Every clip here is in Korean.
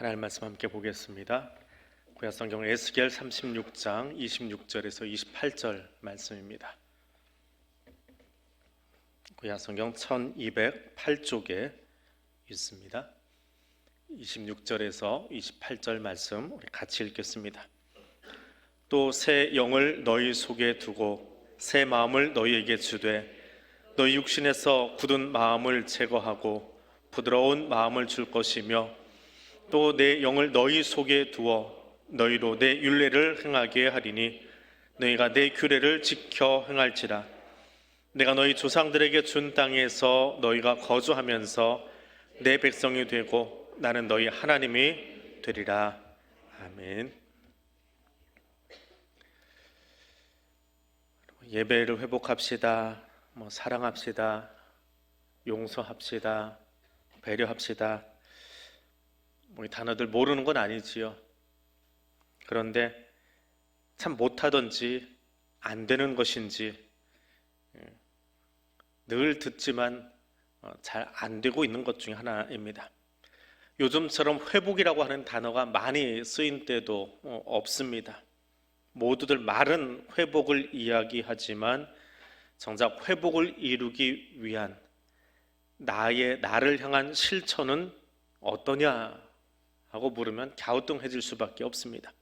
하나님 말씀 함께 보겠습니다. 구약성경 에스겔 36장 26절에서 28절 말씀입니다. 구약성경 1208쪽에 있습니다. 26절에서 28절 말씀 우리 같이 읽겠습니다. 또 새 영을 너희 속에 두고 새 마음을 너희에게 주되 너희 육신에서 굳은 마음을 제거하고 부드러운 마음을 줄 것이며 또 내 영을 너희 속에 두어 너희로 내 율례를 행하게 하리니 너희가 내 규례를 지켜 행할지라. 내가 너희 조상들에게 준 땅에서 너희가 거주하면서 내 백성이 되고 나는 너희 하나님이 되리라. 아멘. 예배를 회복합시다. 사랑합시다. 용서합시다. 배려합시다. 이 단어들 모르는 건 아니지요. 그런데 참 못하던지 안 되는 것인지 늘 듣지만 잘 안 되고 있는 것 중에 하나입니다. 요즘처럼 회복이라고 하는 단어가 많이 쓰인 때도 없습니다. 모두들 말은 회복을 이야기하지만 정작 회복을 이루기 위한 나를 향한 실천은 어떠냐 하고 물으면 갸우뚱해질 수밖에 없습니다.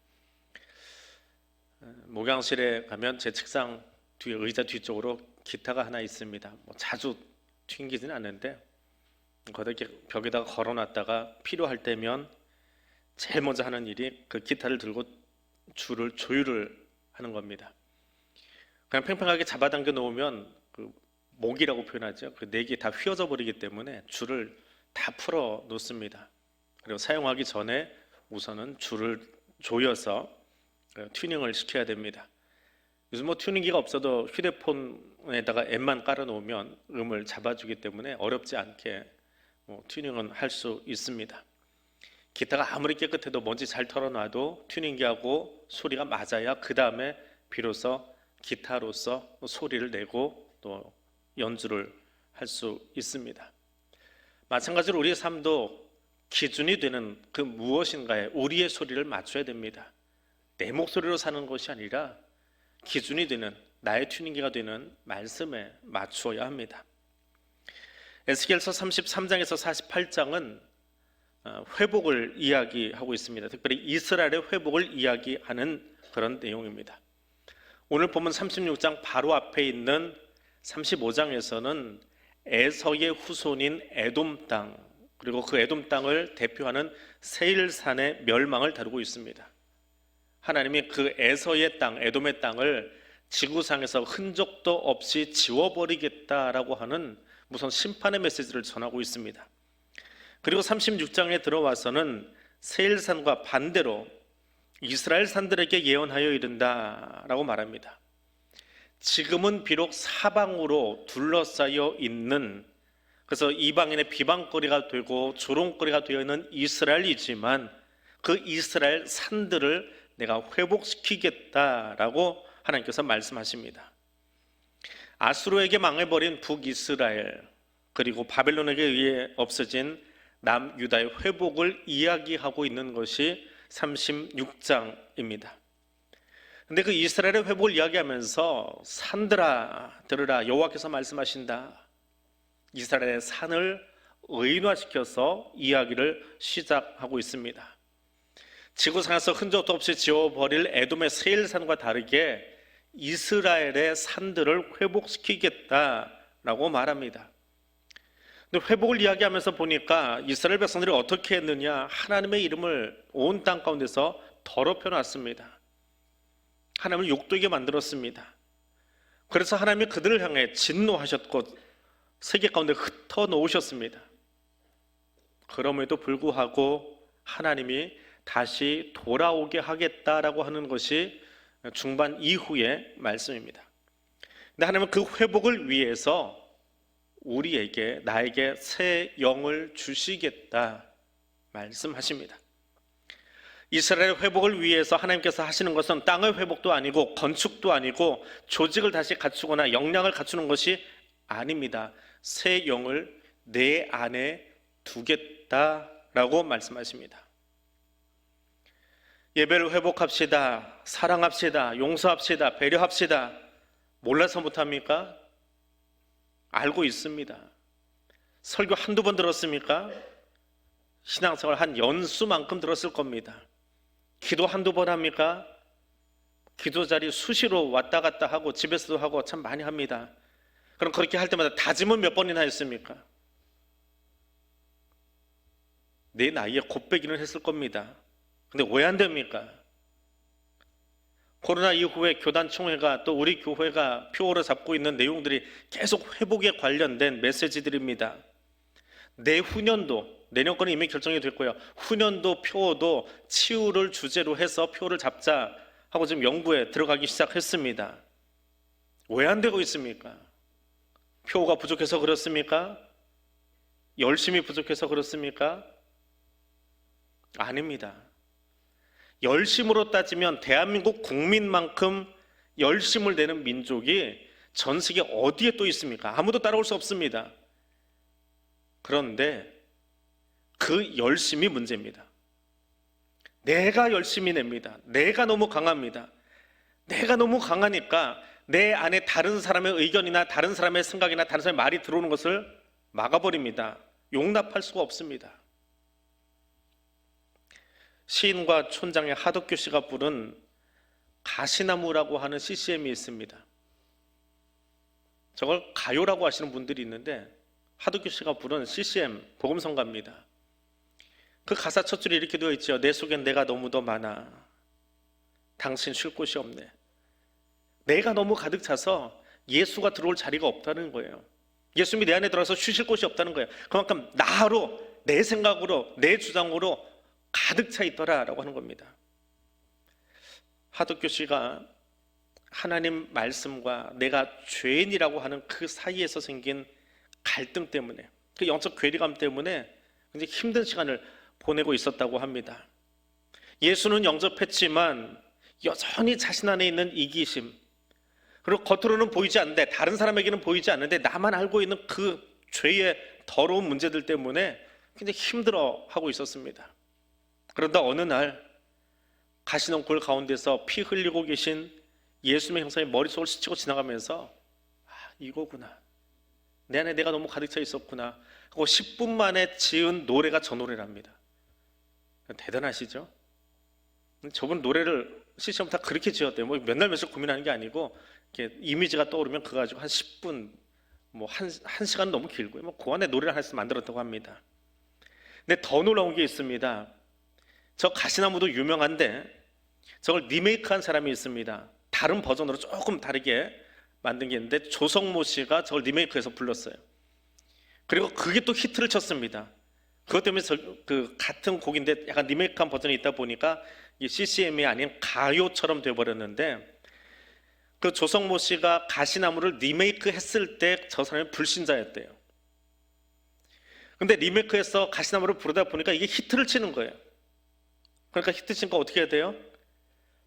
목양실에 가면 제 책상 뒤에 의자 뒤쪽으로 기타가 하나 있습니다. 자주 튕기지는 않는데 거기다 벽에다가 걸어놨다가 필요할 때면 제일 먼저 하는 일이 그 기타를 들고 줄을 조율을 하는 겁니다. 그냥 팽팽하게 잡아당겨 놓으면 그 목이라고 표현하죠. 그 네 개 다 휘어져 버리기 때문에 줄을 다 풀어 놓습니다. 그리고 사용하기 전에 우선은 줄을 조여서 튜닝을 시켜야 됩니다. 요즘 튜닝기가 없어도 휴대폰에다가 앱만 깔아 놓으면 음을 잡아주기 때문에 어렵지 않게 튜닝은 할 수 있습니다. 기타가 아무리 깨끗해도 먼지 잘 털어놔도 튜닝기하고 소리가 맞아야 그 다음에 비로소 기타로서 소리를 내고 또 연주를 할 수 있습니다. 마찬가지로 우리의 삶도 기준이 되는 그 무엇인가에 우리의 소리를 맞춰야 됩니다. 내 목소리로 사는 것이 아니라 기준이 되는 나의 튜닝기가 되는 말씀에 맞추어야 합니다. 에스겔서 33장에서 48장은 회복을 이야기하고 있습니다. 특별히 이스라엘의 회복을 이야기하는 그런 내용입니다. 오늘 보면 36장 바로 앞에 있는 35장에서는 에서의 후손인 에돔 땅 그리고 그 에돔 땅을 대표하는 세일산의 멸망을 다루고 있습니다. 하나님이 그 에서의 땅, 에돔의 땅을 지구상에서 흔적도 없이 지워버리겠다라고 하는 무슨 심판의 메시지를 전하고 있습니다. 그리고 36장에 들어와서는 세일산과 반대로 이스라엘 산들에게 예언하여 이른다라고 말합니다. 지금은 비록 사방으로 둘러싸여 있는, 그래서 이방인의 비방거리가 되고 조롱거리가 되어 있는 이스라엘이지만 그 이스라엘 산들을 내가 회복시키겠다라고 하나님께서 말씀하십니다. 아수르에게 망해버린 북이스라엘 그리고 바벨론에게 의해 없어진 남유다의 회복을 이야기하고 있는 것이 36장입니다. 근데 그 이스라엘의 회복을 이야기하면서 산들아 들으라 여호와께서 말씀하신다. 이스라엘의 산을 의인화시켜서 이야기를 시작하고 있습니다. 지구상에서 흔적도 없이 지워버릴 에돔의 세일산과 다르게 이스라엘의 산들을 회복시키겠다라고 말합니다. 근데 회복을 이야기하면서 보니까 이스라엘 백성들이 어떻게 했느냐, 하나님의 이름을 온 땅 가운데서 더럽혀 놨습니다. 하나님을 욕되게 만들었습니다. 그래서 하나님이 그들을 향해 진노하셨고 세계 가운데 흩어 놓으셨습니다. 그럼에도 불구하고 하나님이 다시 돌아오게 하겠다라고 하는 것이 중반 이후의 말씀입니다. 근데 하나님은 그 회복을 위해서 우리에게, 나에게 새 영을 주시겠다 말씀하십니다. 이스라엘의 회복을 위해서 하나님께서 하시는 것은 땅의 회복도 아니고 건축도 아니고 조직을 다시 갖추거나 역량을 갖추는 것이 아닙니다. 새 영을 내 안에 두겠다라고 말씀하십니다. 예배를 회복합시다, 사랑합시다, 용서합시다, 배려합시다. 몰라서 못합니까? 알고 있습니다. 설교 한두 번 들었습니까? 신앙생활 한 연수만큼 들었을 겁니다. 기도 한두 번 합니까? 기도 자리 수시로 왔다 갔다 하고 집에서도 하고 참 많이 합니다. 그럼 그렇게 할 때마다 다짐은 몇 번이나 했습니까? 내 나이에 곱빼기는 했을 겁니다. 근데 왜 안 됩니까? 코로나 이후에 교단총회가 또 우리 교회가 표어로 잡고 있는 내용들이 계속 회복에 관련된 메시지들입니다. 내후년도, 내년 거는 이미 결정이 됐고요. 후년도 표어도 치유를 주제로 해서 표어를 잡자 하고 지금 연구에 들어가기 시작했습니다. 왜 안 되고 있습니까? 표어가 부족해서 그렇습니까? 열심히 부족해서 그렇습니까? 아닙니다. 열심으로 따지면 대한민국 국민만큼 열심을 내는 민족이 전 세계 어디에 또 있습니까? 아무도 따라올 수 없습니다. 그런데 그 열심이 문제입니다. 내가 열심히 냅니다. 내가 너무 강합니다. 내가 너무 강하니까 내 안에 다른 사람의 의견이나 다른 사람의 생각이나 다른 사람의 말이 들어오는 것을 막아버립니다. 용납할 수가 없습니다. 시인과 촌장의 하덕규 씨가 부른 가시나무라고 하는 CCM이 있습니다. 저걸 가요라고 하시는 분들이 있는데 하덕규 씨가 부른 CCM 복음성가입니다. 그 가사 첫 줄이 이렇게 되어 있죠. 내 속엔 내가 너무도 많아. 당신 쉴 곳이 없네. 내가 너무 가득 차서 예수가 들어올 자리가 없다는 거예요. 예수님이 내 안에 들어와서 쉬실 곳이 없다는 거예요. 그만큼 나로, 내 생각으로, 내 주장으로 가득 차 있더라라고 하는 겁니다. 하덕규 씨가 하나님 말씀과 내가 죄인이라고 하는 그 사이에서 생긴 갈등 때문에, 그 영적 괴리감 때문에 굉장히 힘든 시간을 보내고 있었다고 합니다. 예수는 영접했지만 여전히 자신 안에 있는 이기심, 그리고 겉으로는 보이지 않는데, 다른 사람에게는 보이지 않는데 나만 알고 있는 그 죄의 더러운 문제들 때문에 굉장히 힘들어하고 있었습니다. 그런데 어느 날 가시넝굴 가운데서 피 흘리고 계신 예수님의 형상이 머릿속을 스치고 지나가면서 이거구나, 내 안에 내가 너무 가득 차 있었구나 하고 10분 만에 지은 노래가 저 노래랍니다. 대단하시죠? 저분 노래를 시점부터 그렇게 지었대요. 뭐 몇 날 며칠 고민하는 게 아니고 이렇게 이미지가 떠오르면 그거 가지고 한 10분, 뭐 한 시간 너무 길고요. 뭐 그 안에 노래를 하나씩 만들었다고 합니다. 근데 더 놀라운 게 있습니다. 저 가시나무도 유명한데 저걸 리메이크한 사람이 있습니다. 다른 버전으로 조금 다르게 만든 게 있는데 조성모 씨가 저걸 리메이크해서 불렀어요. 그리고 그게 또 히트를 쳤습니다. 그것 때문에 그 같은 곡인데 약간 리메이크한 버전이 있다 보니까 이 CCM이 아닌 가요처럼 돼버렸는데, 그 조성모 씨가 가시나무를 리메이크 했을 때 저 사람이 불신자였대요. 근데 리메이크해서 가시나무를 부르다 보니까 이게 히트를 치는 거예요. 그러니까 히트 치니까 어떻게 해야 돼요?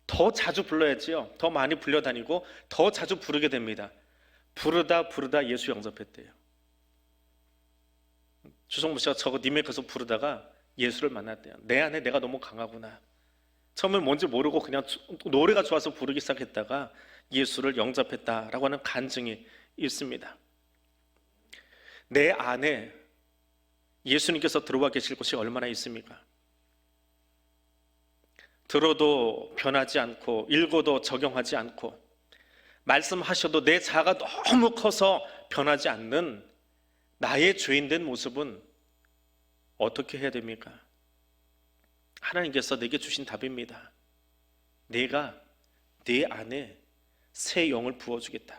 더 자주 불러야지요. 더 많이 불려다니고 더 자주 부르게 됩니다. 부르다 예수 영접했대요. 조성모 씨가 저거 리메이크해서 부르다가 예수를 만났대요. 내 안에 내가 너무 강하구나. 처음엔 뭔지 모르고 그냥 노래가 좋아서 부르기 시작했다가 예수를 영접했다라고 하는 간증이 있습니다. 내 안에 예수님께서 들어와 계실 곳이 얼마나 있습니까? 들어도 변하지 않고 읽어도 적용하지 않고 말씀하셔도 내 자아가 너무 커서 변하지 않는 나의 죄인된 모습은 어떻게 해야 됩니까? 하나님께서 내게 주신 답입니다. 내가 네 안에 새 영을 부어주겠다.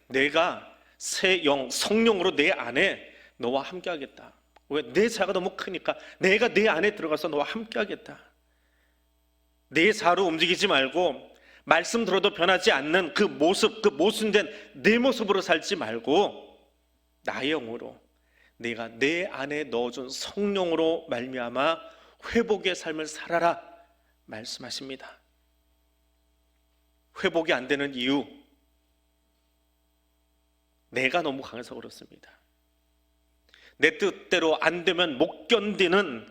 내가 새 영, 성령으로 내 안에 너와 함께하겠다. 왜? 내 자아가 너무 크니까 내가 내 안에 들어가서 너와 함께하겠다. 내 자아로 움직이지 말고 말씀 들어도 변하지 않는 그 모습, 그 모순된 내 모습으로 살지 말고 나의 영으로, 내가 내 안에 넣어준 성령으로 말미암아 회복의 삶을 살아라 말씀하십니다. 회복이 안 되는 이유, 내가 너무 강해서 그렇습니다. 내 뜻대로 안 되면 못 견디는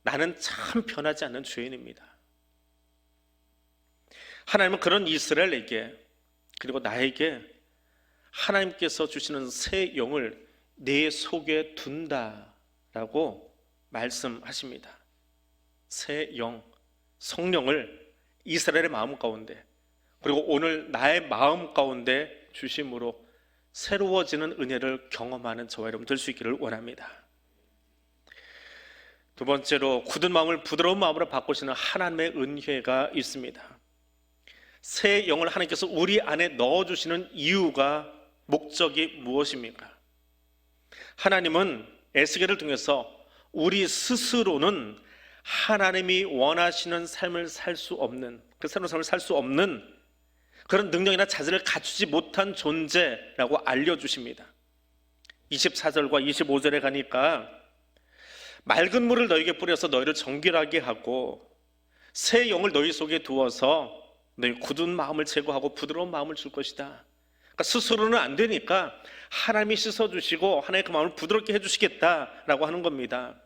나는 참 변하지 않는 죄인입니다. 하나님은 그런 이스라엘에게 그리고 나에게 하나님께서 주시는 새 영을 내 속에 둔다라고 말씀하십니다. 새 영, 성령을 이스라엘의 마음 가운데 그리고 오늘 나의 마음 가운데 주심으로 새로워지는 은혜를 경험하는 저와 여러분 될 수 있기를 원합니다. 두 번째로 굳은 마음을 부드러운 마음으로 바꾸시는 하나님의 은혜가 있습니다. 새 영을 하나님께서 우리 안에 넣어주시는 이유가 목적이 무엇입니까? 하나님은 에스겔을 통해서 우리 스스로는 하나님이 원하시는 삶을 살 수 없는, 그 새로운 삶을 살 수 없는 그런 능력이나 자질을 갖추지 못한 존재라고 알려주십니다. 24절과 25절에 가니까 맑은 물을 너에게 뿌려서 너희를 정결하게 하고 새 영을 너희 속에 두어서 너희 굳은 마음을 제거하고 부드러운 마음을 줄 것이다. 그러니까 스스로는 안 되니까 하나님이 씻어주시고 하나님의 그 마음을 부드럽게 해주시겠다라고 하는 겁니다.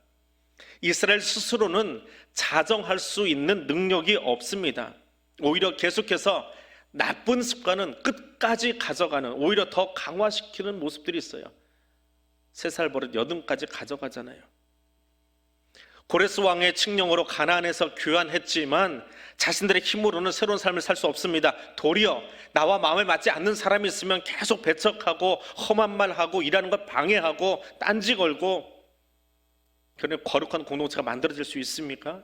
이스라엘 스스로는 자정할 수 있는 능력이 없습니다. 오히려 계속해서 나쁜 습관은 끝까지 가져가는, 오히려 더 강화시키는 모습들이 있어요. 3살 버릇 8까지 가져가잖아요. 고레스 왕의 칙령으로 가나안에서 교환했지만 자신들의 힘으로는 새로운 삶을 살 수 없습니다. 도리어 나와 마음에 맞지 않는 사람이 있으면 계속 배척하고 험한 말하고 일하는 걸 방해하고 딴지 걸고, 그런 거룩한 공동체가 만들어질 수 있습니까?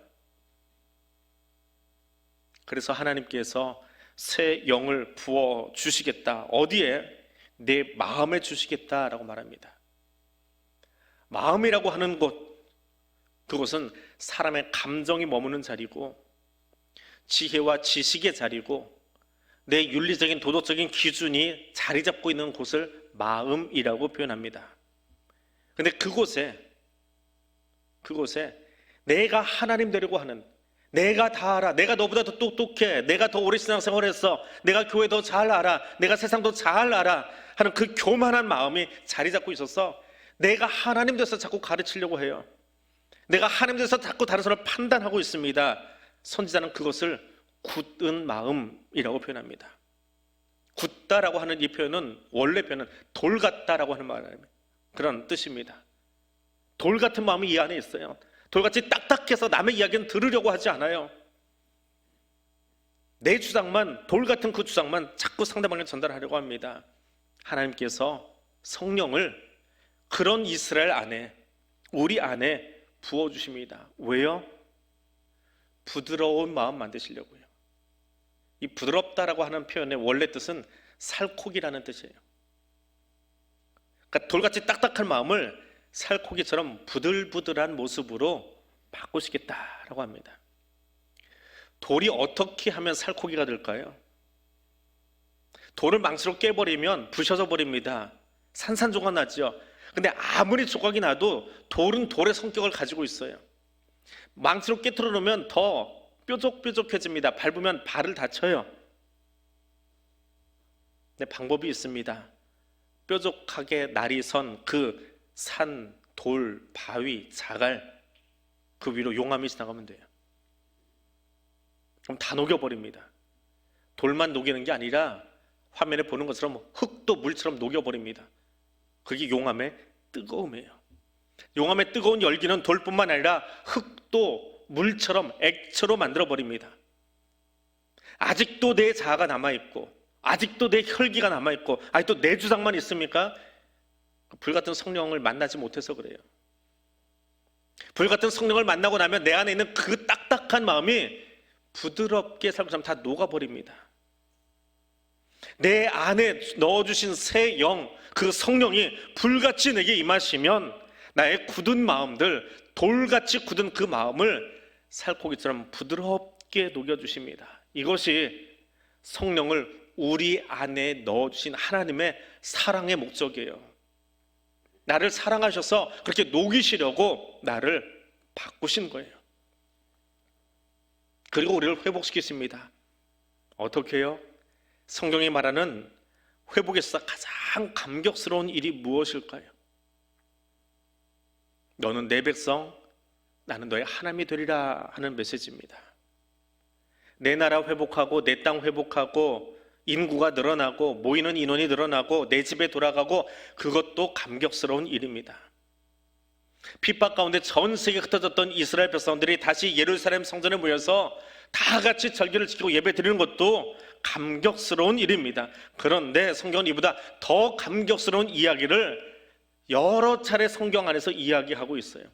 그래서 하나님께서 새 영을 부어 주시겠다. 어디에? 내 마음에 주시겠다라고 말합니다. 마음이라고 하는 곳, 그것은 사람의 감정이 머무는 자리고 지혜와 지식의 자리고 내 윤리적인 도덕적인 기준이 자리 잡고 있는 곳을 마음이라고 표현합니다. 그런데 그곳에 내가 하나님 되려고 하는, 내가 다 알아, 내가 너보다 더 똑똑해, 내가 더 오래 신앙생활을 했어, 내가 교회 더 잘 알아, 내가 세상 더 잘 알아 하는 그 교만한 마음이 자리 잡고 있어서 내가 하나님 돼서 자꾸 가르치려고 해요. 내가 하나님 돼서 자꾸 다른 사람을 판단하고 있습니다. 선지자는 그것을 굳은 마음이라고 표현합니다. 굳다라고 하는 이 표현은 원래 표현은 돌 같다라고 하는 말입니다. 그런 뜻입니다. 돌 같은 마음이 이 안에 있어요. 돌같이 딱딱해서 남의 이야기는 들으려고 하지 않아요. 내 주장만, 돌 같은 그 주장만 자꾸 상대방에게 전달하려고 합니다. 하나님께서 성령을 그런 이스라엘 안에, 우리 안에 부어주십니다. 왜요? 부드러운 마음 만드시려고요. 이 부드럽다라고 하는 표현의 원래 뜻은 살코기라는 뜻이에요. 그러니까 돌같이 딱딱한 마음을 살코기처럼 부들부들한 모습으로 바꾸시겠다라고 합니다. 돌이 어떻게 하면 살코기가 될까요? 돌을 망치로 깨버리면 부셔져 버립니다. 산산조각 나죠. 근데 아무리 조각이 나도 돌은 돌의 성격을 가지고 있어요. 망치로 깨트려 놓으면 더 뾰족뾰족해집니다. 밟으면 발을 다쳐요. 근데 방법이 있습니다. 뾰족하게 날이 선 그 산, 돌, 바위, 자갈, 그 위로 용암이 지나가면 돼요. 그럼 다 녹여버립니다. 돌만 녹이는 게 아니라 화면에 보는 것처럼 흙도 물처럼 녹여버립니다. 그게 용암의 뜨거움이에요. 용암의 뜨거운 열기는 돌뿐만 아니라 흙도 물처럼 액체로 만들어버립니다. 아직도 내 자아가 남아있고, 아직도 내 혈기가 남아있고, 아직도 내 주장만 있습니까? 불같은 성령을 만나지 못해서 그래요. 불같은 성령을 만나고 나면 내 안에 있는 그 딱딱한 마음이 부드럽게 살고 다 녹아버립니다. 내 안에 넣어주신 새 영, 그 성령이 불같이 내게 임하시면 나의 굳은 마음들, 돌같이 굳은 그 마음을 살코기처럼 부드럽게 녹여주십니다. 이것이 성령을 우리 안에 넣어주신 하나님의 사랑의 목적이에요. 나를 사랑하셔서 그렇게 녹이시려고 나를 바꾸신 거예요. 그리고 우리를 회복시키십니다. 어떻게 해요? 성경이 말하는 회복에서 가장 감격스러운 일이 무엇일까요? 너는 내 백성, 나는 너의 하나님이 되리라 하는 메시지입니다. 내 나라 회복하고 내 땅 회복하고 인구가 늘어나고 모이는 인원이 늘어나고 내 집에 돌아가고, 그것도 감격스러운 일입니다. 핍박 가운데 전 세계에 흩어졌던 이스라엘 백성들이 다시 예루살렘 성전에 모여서 다 같이 절기를 지키고 예배 드리는 것도 감격스러운 일입니다. 그런데 성경은 이보다 더 감격스러운 이야기를 여러 차례 성경 안에서 이야기하고 있어요.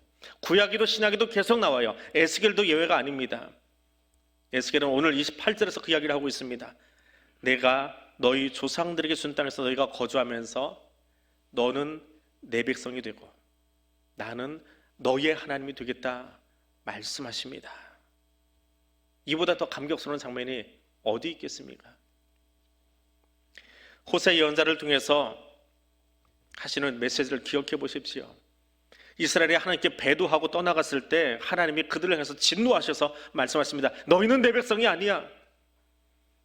구약에도 신약에도 계속 나와요. 에스겔도 예외가 아닙니다. 에스겔은 오늘 28절에서 그 이야기를 하고 있습니다. 내가 너희 조상들에게 준 땅에서 너희가 거주하면서 너는 내 백성이 되고 나는 너희의 하나님이 되겠다 말씀하십니다. 이보다 더 감격스러운 장면이 어디 있겠습니까? 호세 예언자를 통해서 하시는 메시지를 기억해 보십시오. 이스라엘이 하나님께 배도하고 떠나갔을 때 하나님이 그들을 향해서 진노하셔서 말씀하십니다. 너희는 내 백성이 아니야.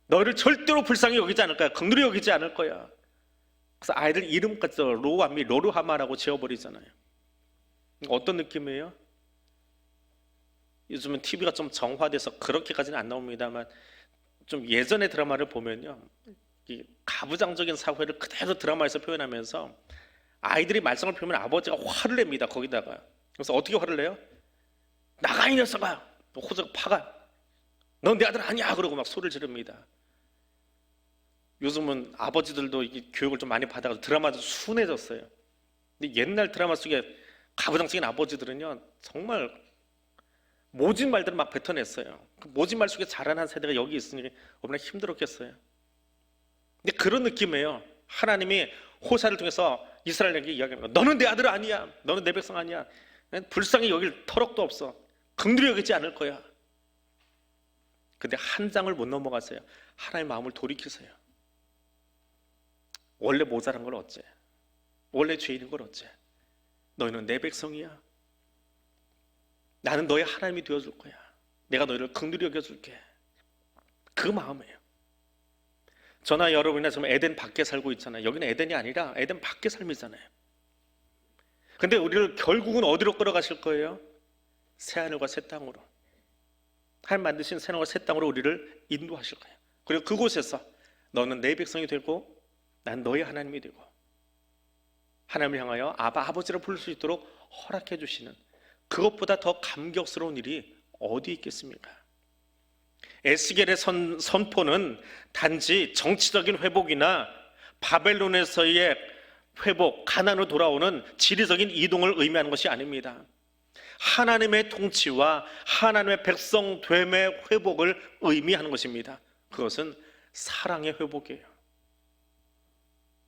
너희를 절대로 불쌍히 여기지 않을 거야. 긍휼히 여기지 않을 거야. 그래서 아이들 이름까지 로암미, 로르하마라고 지어버리잖아요. 어떤 느낌이에요? 요즘은 TV가 좀 정화돼서 그렇게까지는 안 나옵니다만, 좀 예전의 드라마를 보면요, 이 가부장적인 사회를 그대로 드라마에서 표현하면서 아이들이 말썽을 피우면 아버지가 화를 냅니다. 거기다가. 그래서 어떻게 화를 내요? 나가 이 녀석아! 호적 파가! 넌 내 아들 아니야! 그러고 막 소리를 지릅니다. 요즘은 아버지들도 이 교육을 좀 많이 받아서 드라마도 순해졌어요. 근데 옛날 드라마 속에 가부장적인 아버지들은요, 정말 모진 말들을 막 뱉어냈어요. 그 모진 말 속에 자라난 세대가 여기 있으니 얼마나 힘들었겠어요. 근데 그런 느낌이에요. 하나님이 호사를 통해서 이스라엘에게 이야기합니다. 너는 내 아들 아니야. 너는 내 백성 아니야. 불쌍히 여길 터럭도 없어. 긍휼히 여기지 않을 거야. 근데 한 장을 못 넘어가세요. 하나님의 마음을 돌이키세요. 원래 모자란 걸 어째? 원래 죄인인 걸 어째? 너희는 내 백성이야. 나는 너의 하나님이 되어줄 거야. 내가 너희를 긍휼히 여겨줄게. 그 마음이에요. 저나 여러분이나 지금 에덴 밖에 살고 있잖아요. 여기는 에덴이 아니라 에덴 밖에 삶이잖아요. 근데 우리를 결국은 어디로 끌어가실 거예요? 새하늘과 새 땅으로. 하나님 만드신 새하늘과 새 땅으로 우리를 인도하실 거예요. 그리고 그곳에서 너는 내 백성이 되고 난 너의 하나님이 되고, 하나님을 향하여 아바, 아버지로 부를 수 있도록 허락해 주시는, 그것보다 더 감격스러운 일이 어디 있겠습니까? 에스겔의 선포는 단지 정치적인 회복이나 바벨론에서의 회복, 가나안으로 돌아오는 지리적인 이동을 의미하는 것이 아닙니다. 하나님의 통치와 하나님의 백성됨의 회복을 의미하는 것입니다. 그것은 사랑의 회복이에요.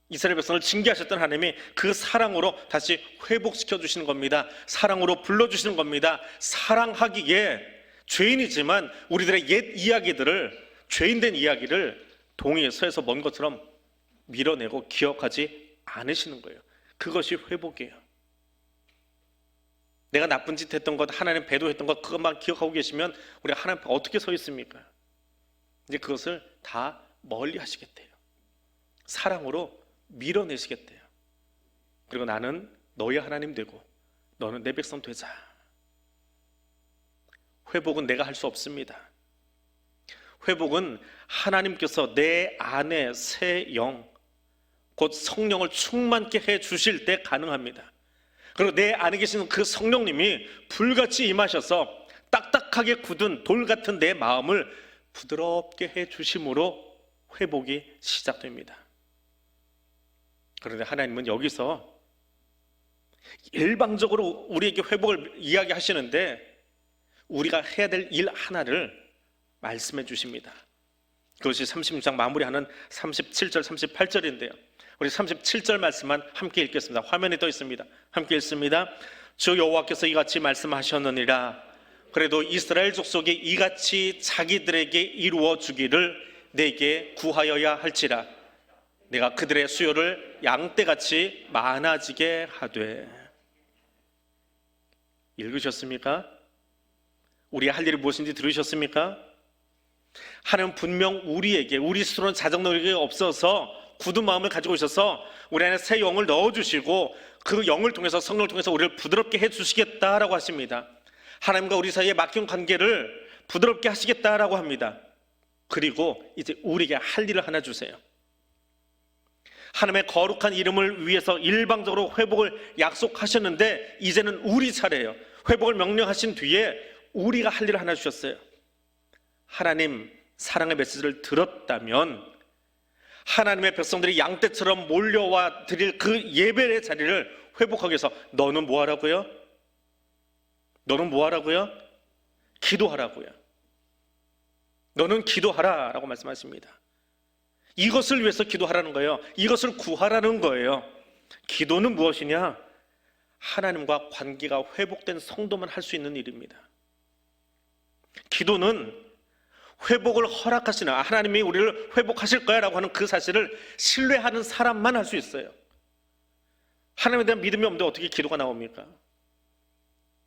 이스라엘 백성을 징계하셨던 하나님이 그 사랑으로 다시 회복시켜 주시는 겁니다. 사랑으로 불러주시는 겁니다. 사랑하기에 죄인이지만 우리들의 옛 이야기들을, 죄인된 이야기를 동이에 서에서 먼 것처럼 밀어내고 기억하지 않으시는 거예요. 그것이 회복이에요. 내가 나쁜 짓 했던 것, 하나님 배도했던 것, 그것만 기억하고 계시면 우리가 하나님 앞에 어떻게 서 있습니까? 이제 그것을 다 멀리 하시겠대요. 사랑으로 밀어내시겠대요. 그리고 나는 너의 하나님 되고 너는 내 백성 되자. 회복은 내가 할 수 없습니다. 회복은 하나님께서 내 안에 새 영, 곧 성령을 충만케 해 주실 때 가능합니다. 그리고 내 안에 계시는 그 성령님이 불같이 임하셔서 딱딱하게 굳은 돌 같은 내 마음을 부드럽게 해 주심으로 회복이 시작됩니다. 그런데 하나님은 여기서 일방적으로 우리에게 회복을 이야기하시는데 우리가 해야 될 일 하나를 말씀해 주십니다. 그것이 36장 마무리하는 37절, 38절인데요. 우리 37절 말씀만 함께 읽겠습니다. 화면에 떠 있습니다. 함께 읽습니다. 주 여호와께서 이같이 말씀하셨느니라. 그래도 이스라엘 족속이 이같이 자기들에게 이루어 주기를 내게 구하여야 할지라. 내가 그들의 수요를 양떼같이 많아지게 하되. 읽으셨습니까? 우리 할 일이 무엇인지 들으셨습니까? 하나님은 분명 우리에게, 우리 스스로는 자정 노력이 없어서 굳은 마음을 가지고 있어서 우리 안에 새 영을 넣어주시고 그 영을 통해서, 성령을 통해서 우리를 부드럽게 해주시겠다라고 하십니다. 하나님과 우리 사이에 막힌 관계를 부드럽게 하시겠다라고 합니다. 그리고 이제 우리에게 할 일을 하나 주세요. 하나님의 거룩한 이름을 위해서 일방적으로 회복을 약속하셨는데 이제는 우리 차례예요. 회복을 명령하신 뒤에 우리가 할 일을 하나 주셨어요. 하나님 사랑의 메시지를 들었다면 하나님의 백성들이 양떼처럼 몰려와 드릴 그 예배의 자리를 회복하기 위해서 너는 뭐 하라고요? 너는 뭐 하라고요? 기도하라고요. 너는 기도하라라고 말씀하십니다. 이것을 위해서 기도하라는 거예요. 이것을 구하라는 거예요. 기도는 무엇이냐? 하나님과 관계가 회복된 성도만 할 수 있는 일입니다. 기도는 회복을 허락하시나 하나님이 우리를 회복하실 거야 라고 하는 그 사실을 신뢰하는 사람만 할 수 있어요. 하나님에 대한 믿음이 없는데 어떻게 기도가 나옵니까?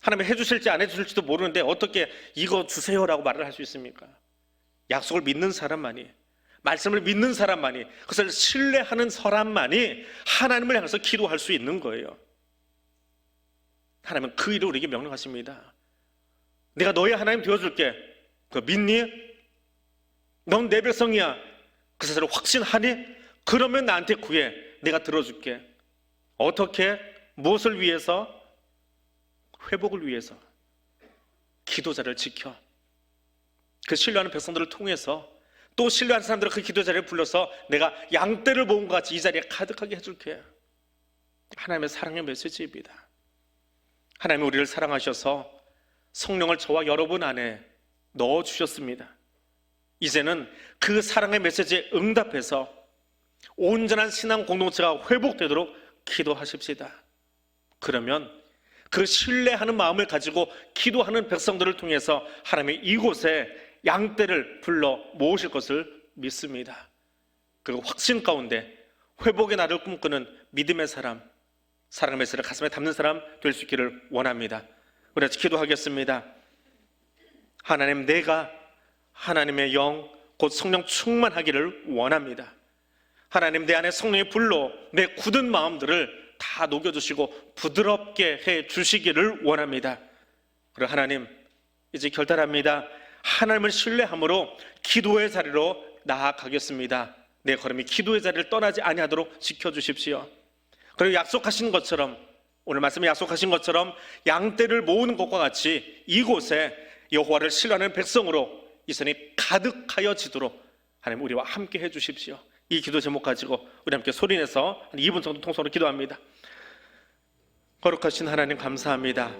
하나님이 해주실지 안 해주실지도 모르는데 어떻게 이거 주세요라고 말을 할 수 있습니까? 약속을 믿는 사람만이, 말씀을 믿는 사람만이, 그것을 신뢰하는 사람만이 하나님을 향해서 기도할 수 있는 거예요. 하나님은 그 일을 우리에게 명령하십니다. 내가 너의 하나님 되어줄게. 그거 믿니? 넌 내 백성이야. 그 사실을 확신하니? 그러면 나한테 구해. 내가 들어줄게. 어떻게? 무엇을 위해서? 회복을 위해서. 기도자를 지켜. 그 신뢰하는 백성들을 통해서 또 신뢰하는 사람들을 그 기도자리에 불러서 내가 양떼를 모은 것 같이 이 자리에 가득하게 해줄게. 하나님의 사랑의 메시지입니다. 하나님이 우리를 사랑하셔서 성령을 저와 여러분 안에 넣어주셨습니다. 이제는 그 사랑의 메시지에 응답해서 온전한 신앙 공동체가 회복되도록 기도하십시다. 그러면 그 신뢰하는 마음을 가지고 기도하는 백성들을 통해서 하나님이 이곳에 양떼를 불러 모으실 것을 믿습니다. 그 확신 가운데 회복의 날을 꿈꾸는 믿음의 사람, 사랑의 메시지를 가슴에 담는 사람 될 수 있기를 원합니다. 우리 같이 기도하겠습니다. 하나님, 내가 하나님의 영, 곧 성령 충만하기를 원합니다. 하나님, 내 안에 성령의 불로 내 굳은 마음들을 다 녹여주시고 부드럽게 해주시기를 원합니다. 그리고 하나님, 이제 결단합니다. 하나님을 신뢰함으로 기도의 자리로 나아가겠습니다. 내 걸음이 기도의 자리를 떠나지 아니하도록 지켜주십시오. 그리고 약속하신 것처럼, 오늘 말씀에 약속하신 것처럼 양떼를 모으는 것과 같이 이곳에 여호와를 신뢰하는 백성으로 이 선이 가득하여지도록 하나님 우리와 함께 해주십시오. 이 기도 제목 가지고 우리 함께 소리내서 한 2분 정도 통성으로 기도합니다. 거룩하신 하나님, 감사합니다.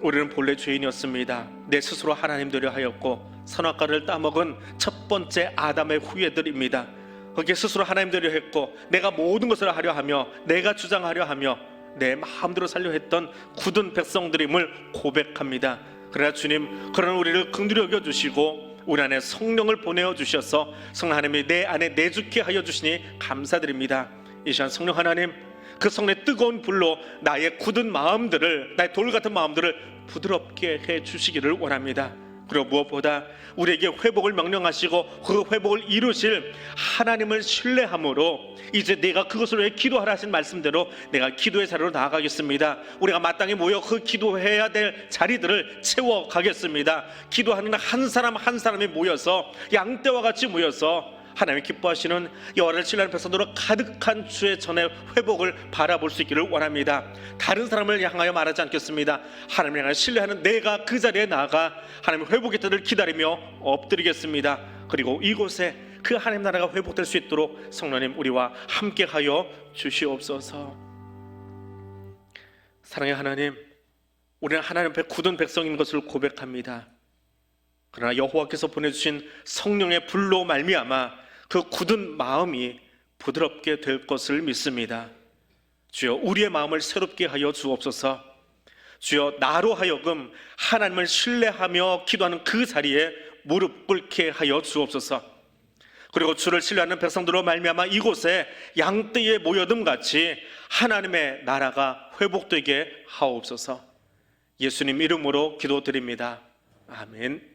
우리는 본래 죄인이었습니다. 내 스스로 하나님 되려 하였고 선악과를 따먹은 첫 번째 아담의 후예들입니다. 거기에 스스로 하나님 되려 했고 내가 모든 것을 하려 하며 내가 주장하려 하며 내 마음대로 살려 했던 굳은 백성들임을 고백합니다. 그러나 주님, 그런 우리를 긍휼히 여겨주시고 우리 안에 성령을 보내어 주셔서 성령 하나님이 내 안에 내주게 하여 주시니 감사드립니다. 이 시간 성령 하나님, 그 성령의 뜨거운 불로 나의 굳은 마음들을, 나의 돌 같은 마음들을 부드럽게 해 주시기를 원합니다. 그리고 무엇보다 우리에게 회복을 명령하시고 그 회복을 이루실 하나님을 신뢰함으로 이제 내가 그것을 위해 기도하라 하신 말씀대로 내가 기도의 자리로 나아가겠습니다. 우리가 마땅히 모여 그 기도해야 될 자리들을 채워가겠습니다. 기도하는 한 사람 한 사람이 모여서 양떼와 같이 모여서 하나님이 기뻐하시는 여호와를 신뢰하는 백성들로 가득한 주의 전의 회복을 바라볼 수 있기를 원합니다. 다른 사람을 향하여 말하지 않겠습니다. 하나님을 향하여 신뢰하는 내가 그 자리에 나아가 하나님의 회복의 때를 기다리며 엎드리겠습니다. 그리고 이곳에 그 하나님 나라가 회복될 수 있도록 성령님 우리와 함께하여 주시옵소서. 사랑의 하나님, 우리는 하나님 앞에 굳은 백성인 것을 고백합니다. 그러나 여호와께서 보내주신 성령의 불로 말미암아 그 굳은 마음이 부드럽게 될 것을 믿습니다. 주여, 우리의 마음을 새롭게 하여 주옵소서. 주여, 나로 하여금 하나님을 신뢰하며 기도하는 그 자리에 무릎 꿇게 하여 주옵소서. 그리고 주를 신뢰하는 백성들로 말미암아 이곳에 양떼의 모여듦 같이 하나님의 나라가 회복되게 하옵소서. 예수님 이름으로 기도드립니다. 아멘.